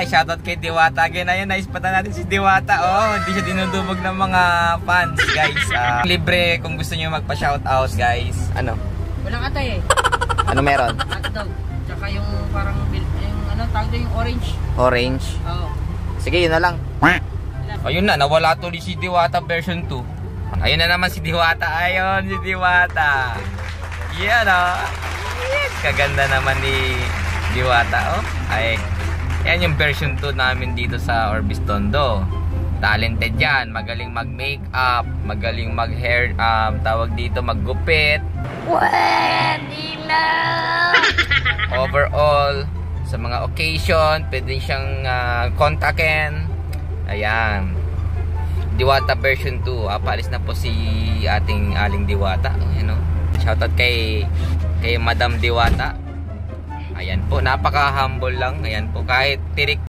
shoutout kay Diwata. Again, ayun, naispatan natin si Diwata. Oh, hindi siya dinudubog ng mga fans, guys. Libre kung gusto niyo magpa-shoutout, guys. Ano? Walang atay eh. Ano meron? Hotdog. Tsaka yung parang, yung ano, tawag doon yung orange. Orange? Oo. Sige, yun na lang. Ayun na, nawala tuloy si Diwata version 2. Ayun na naman si Diwata. Ayun, si Diwata. Yan, oh. Yes, kaganda naman ni Diwata, oh. Ay, yan yung version 2 namin dito sa Orbis Tondo. Talented yan, magaling mag-makeup, magaling mag-hair, tawag dito, maggupit. Pwede na! Overall, sa mga occasion, pwede siyang kontakin. Ayan. Diwata version 2. Paalis na po si ating Aling Diwata. You know? Shoutout kay Madam Diwata. Ayan po, napaka-humble lang. Ayan po, kahit tirik